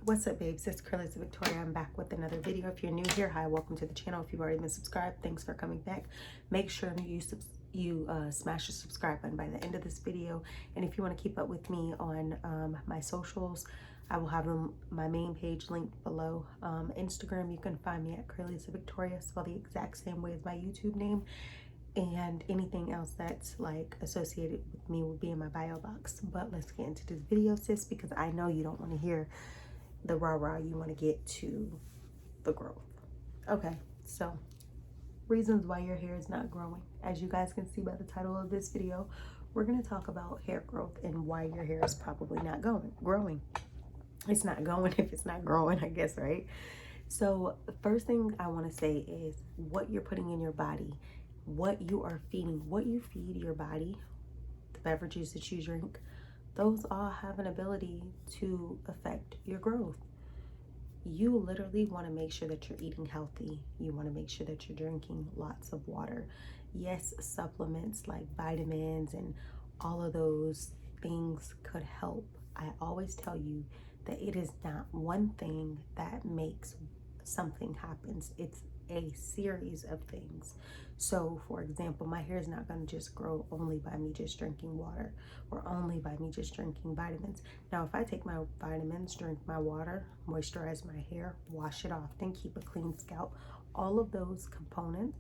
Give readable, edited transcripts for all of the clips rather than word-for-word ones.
What's up, babes? It's Curly's Victoria. I'm back with another video. If you're new here, hi, welcome to the channel. If you've already been subscribed, thanks for coming back. Make sure you smash the subscribe button by the end of this video. And if you want to keep up with me on my socials, I will have my main page linked below. Instagram, you can find me at Curly's Victoria, spelled the exact same way as my YouTube name. And anything else that's like associated with me will be in my bio box. But let's get into this video, sis, because I know you don't want to hear the rah-rah. You want to get to the growth. Okay, so reasons why your hair is not growing. As you guys can see by the title of this video, we're going to talk about hair growth and why your hair is probably not growing. It's not going if it's not growing, I guess, right? So the first thing I want to say is what you're putting in your body, what you are feeding, what you feed your body, the beverages that you drink, those all have an ability to affect your growth. You literally want to make sure that you're eating healthy. You want to make sure that you're drinking lots of water. Yes, supplements like vitamins and all of those things could help. I always tell you that it is not one thing that makes something happen. It's a series of things. So for example, my hair is not going to just grow only by me just drinking water or only by me just drinking vitamins. Now, if I take my vitamins, drink my water, moisturize my hair, wash it off, then keep a clean scalp, all of those components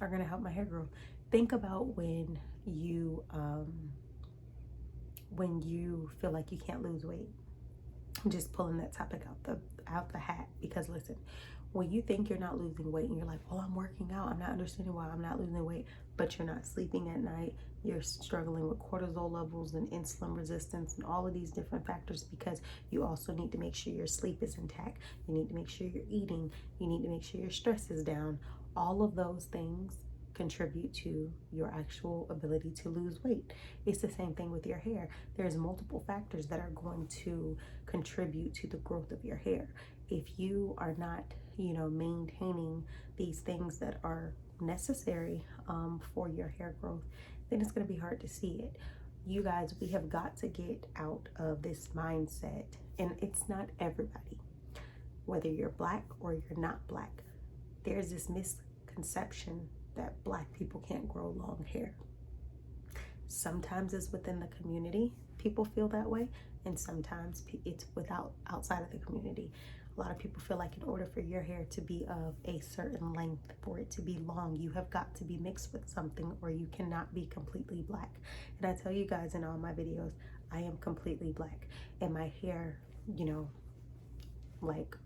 are going to help my hair grow. Think about when you feel like you can't lose weight. I'm just pulling that topic out the hat, because listen, when you think you're not losing weight and you're like, well, I'm working out, I'm not understanding why I'm not losing weight, but you're not sleeping at night, you're struggling with cortisol levels and insulin resistance and all of these different factors, because you also need to make sure your sleep is intact, you need to make sure you're eating, you need to make sure your stress is down. All of those things contribute to your actual ability to lose weight. It's the same thing with your hair. There's multiple factors that are going to contribute to the growth of your hair. If you are not, maintaining these things that are necessary for your hair growth, then it's going to be hard to see it. You guys, we have got to get out of this mindset, and it's not everybody, whether you're black or you're not black. There's this misconception that black people can't grow long hair. Sometimes it's within the community, people feel that way, and sometimes it's outside of the community. A lot of people feel like in order for your hair to be of a certain length, for it to be long, you have got to be mixed with something, or you cannot be completely black. And I tell you guys in all my videos, I am completely black, and my hair, like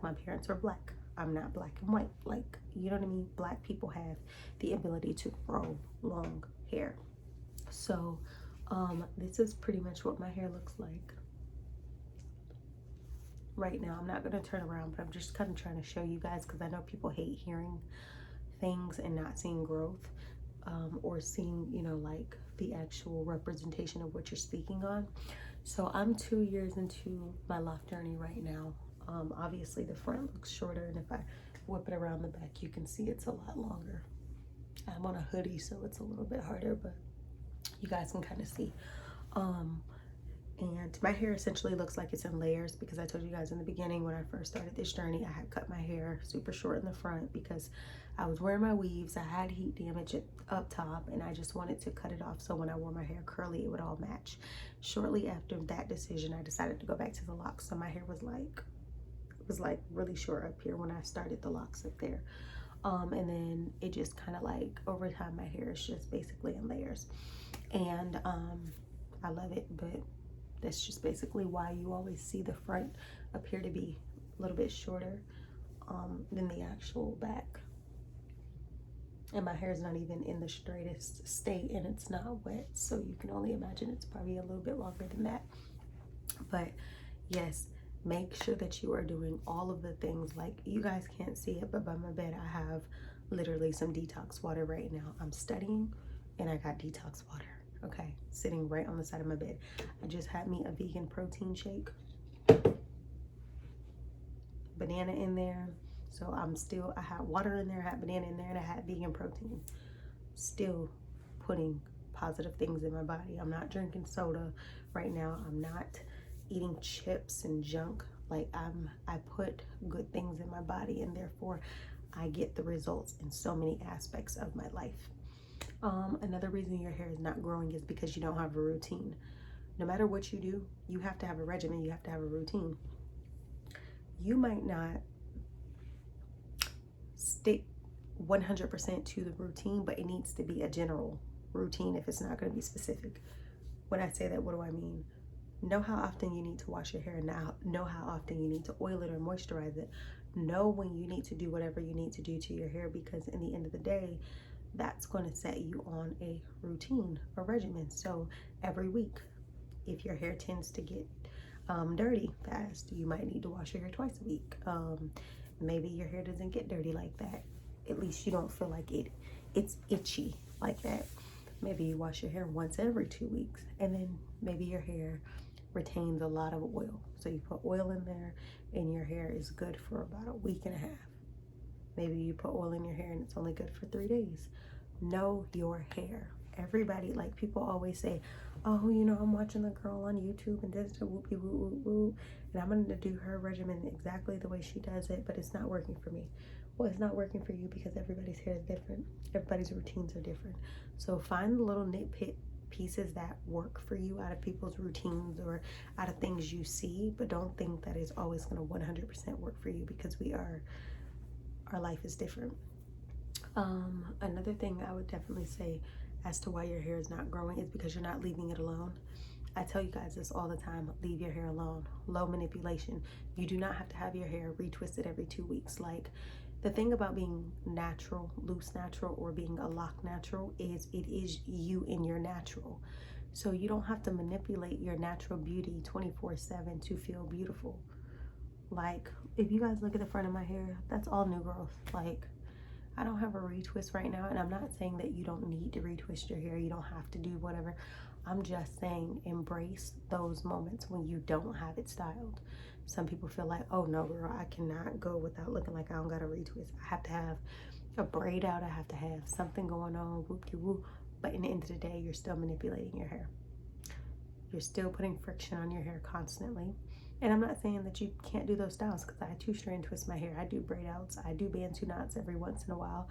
my parents are black. I'm not black and white. Like, you know what I mean? Black people have the ability to grow long hair. So this is pretty much what my hair looks like right now. I'm not going to turn around, but I'm just kind of trying to show you guys, because I know people hate hearing things and not seeing growth or seeing, like the actual representation of what you're speaking on. So I'm 2 years into my lock journey right now. Obviously the front looks shorter, and if I whip it around the back, you can see it's a lot longer. I'm on a hoodie, so it's a little bit harder, but you guys can kind of see. And my hair essentially looks like it's in layers, because I told you guys in the beginning when I first started this journey, I had cut my hair super short in the front because I was wearing my weaves. I had heat damage up top, and I just wanted to cut it off so when I wore my hair curly, it would all match. Shortly after that decision, I decided to go back to the locks. So my hair was like really short up here when I started the locks up there. And then it just kind of like over time, my hair is just basically in layers. And I love it, but that's just basically why you always see the front appear to be a little bit shorter than the actual back. And my hair is not even in the straightest state, and it's not wet, so you can only imagine it's probably a little bit longer than that. But yes, make sure that you are doing all of the things. Like, you guys can't see it, but by my bed I have literally some detox water right now. I'm studying and I got detox water, okay, sitting right on the side of my bed. I just had me a vegan protein shake, banana in there. So I had water in there, I had banana in there, and I had vegan protein. Still putting positive things in my body. I'm not drinking soda right now. I'm not eating chips and junk. Like I put good things in my body, and therefore I get the results in so many aspects of my life. Another reason your hair is not growing is because you don't have a routine. No matter what you do, you have to have a regimen, you have to have a routine. You might not stick 100% to the routine, but it needs to be a general routine if it's not going to be specific. When I say that, what do I mean? Know how often you need to wash your hair. Now, know how often you need to oil it or moisturize it. Know when you need to do whatever you need to do to your hair, because in the end of the day, that's going to set you on a routine, a regimen. So every week, if your hair tends to get dirty fast, you might need to wash your hair twice a week. Maybe your hair doesn't get dirty like that. At least you don't feel like it's itchy like that. Maybe you wash your hair once every 2 weeks, and then maybe your hair retains a lot of oil. So you put oil in there and your hair is good for about a week and a half. Maybe you put oil in your hair and it's only good for 3 days. Know your hair. Everybody, like people always say, oh, you know, I'm watching the girl on YouTube and this whoopie whoop whoop whoop, and I'm gonna do her regimen exactly the way she does it, but it's not working for me. Well, it's not working for you because everybody's hair is different. Everybody's routines are different. So find the little nitpick pieces that work for you out of people's routines or out of things you see, but don't think that it's always going to 100% work for you, because our life is different. Another thing I would definitely say as to why your hair is not growing is because you're not leaving it alone. I tell you guys this all the time, leave your hair alone. Low manipulation. You do not have to have your hair retwisted every 2 weeks. Like, the thing about being natural, loose natural, or being a lock natural is it is you in your natural. So you don't have to manipulate your natural beauty 24/7 to feel beautiful. Like, if you guys look at the front of my hair, that's all new growth. Like, I don't have a retwist right now, and I'm not saying that you don't need to retwist your hair. You don't have to do whatever. I'm just saying embrace those moments when you don't have it styled. Some people feel like, oh no, girl, I cannot go without looking like I don't got a retwist. I have to have a braid out. I have to have something going on, whoop-de-whoop. But in the end of the day, you're still manipulating your hair. You're still putting friction on your hair constantly. And I'm not saying that you can't do those styles, because I 2-strand twist my hair. I do braid outs. I do bantu knots every once in a while.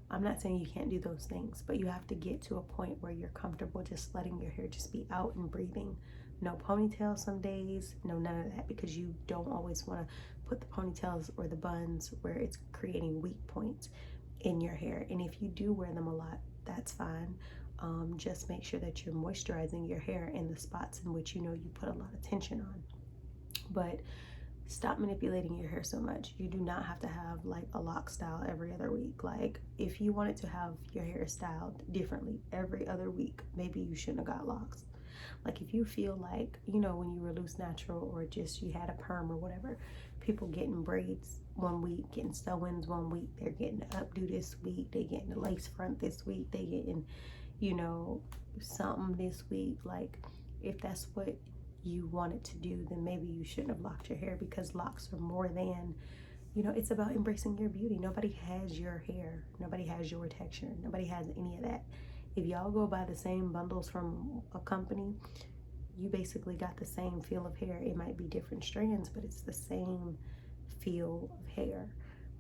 I'm not saying you can't do those things, but you have to get to a point where you're comfortable just letting your hair just be out and breathing. No ponytail some days, no none of that, because you don't always want to put the ponytails or the buns where it's creating weak points in your hair. And if you do wear them a lot, that's fine. Just make sure that you're moisturizing your hair in the spots in which you know you put a lot of tension on. But stop manipulating your hair so much. You do not have to have like a lock style every other week. Like, if you wanted to have your hair styled differently every other week, maybe you shouldn't have got locks. Like, if you feel like, you know, when you were loose natural or just you had a perm or whatever, people getting braids one week, getting sew-ins one week, they're getting the updo this week, they getting the lace front this week, they getting, you know, something this week. Like, if that's what you wanted to do, then maybe you shouldn't have locked your hair, because locks are more than, you know, it's about embracing your beauty. Nobody has your hair, nobody has your texture, nobody has any of that. If y'all go buy the same bundles from a company, you basically got the same feel of hair. It might be different strands, but it's the same feel of hair.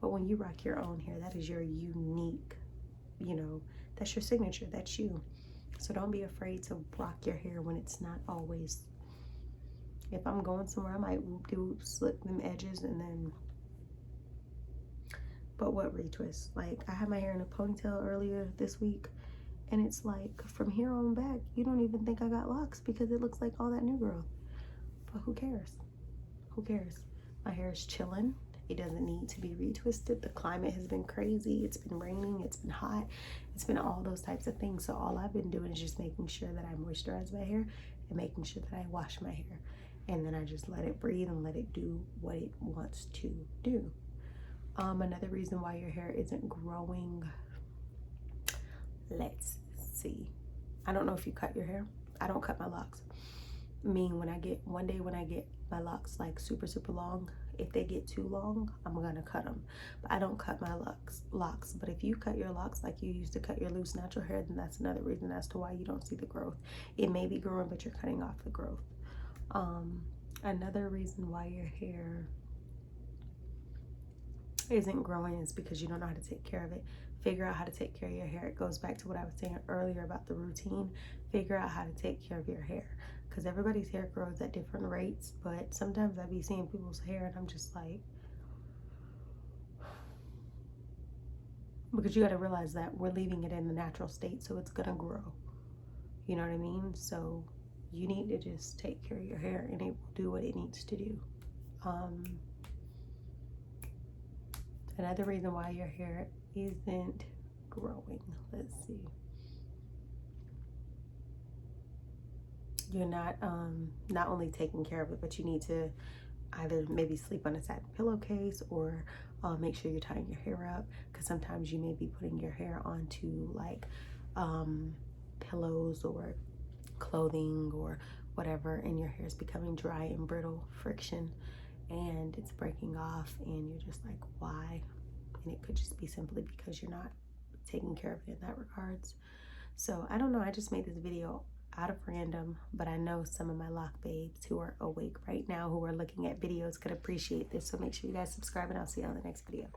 But when you rock your own hair, that is your unique, you know, that's your signature, that's you. So don't be afraid to rock your hair when it's not always. If I'm going somewhere, I might whoop-de-whoop, slip them edges, and then, but what retwist? Like, I had my hair in a ponytail earlier this week, and it's like, from here on back, you don't even think I got locks, because it looks like all that new growth. But who cares? Who cares? My hair is chilling. It doesn't need to be retwisted. The climate has been crazy. It's been raining. It's been hot. It's been all those types of things. So all I've been doing is just making sure that I moisturize my hair and making sure that I wash my hair. And then I just let it breathe and let it do what it wants to do. Another reason why your hair isn't growing, let's see. I don't know if you cut your hair. I don't cut my locks. One day when I get my locks like super, super long, If they get too long, I'm gonna cut them. But I don't cut my locks. But if you cut your locks like you used to cut your loose natural hair, then that's another reason as to why you don't see the growth. It may be growing, but you're cutting off the growth. Another reason why your hair isn't growing is because you don't know how to take care of it. Figure out how to take care of your hair. It goes back to what I was saying earlier about the routine. Figure out how to take care of your hair, because everybody's hair grows at different rates. But sometimes I be seeing people's hair and I'm just like, because you got to realize that we're leaving it in the natural state, so it's gonna grow. You know what I mean? So you need to just take care of your hair and it will do what it needs to do. Another reason why your hair isn't growing, let's see. You're not only taking care of it, but you need to either maybe sleep on a satin pillowcase or make sure you're tying your hair up, because sometimes you may be putting your hair onto like pillows or clothing or whatever, and your hair is becoming dry and brittle, friction, and it's breaking off, and you're just like, why? And it could just be simply because you're not taking care of it in that regards. So I don't know, I just made this video out of random, but I know some of my lock babes who are awake right now, who are looking at videos, could appreciate this. So make sure you guys subscribe, and I'll see you on the next video.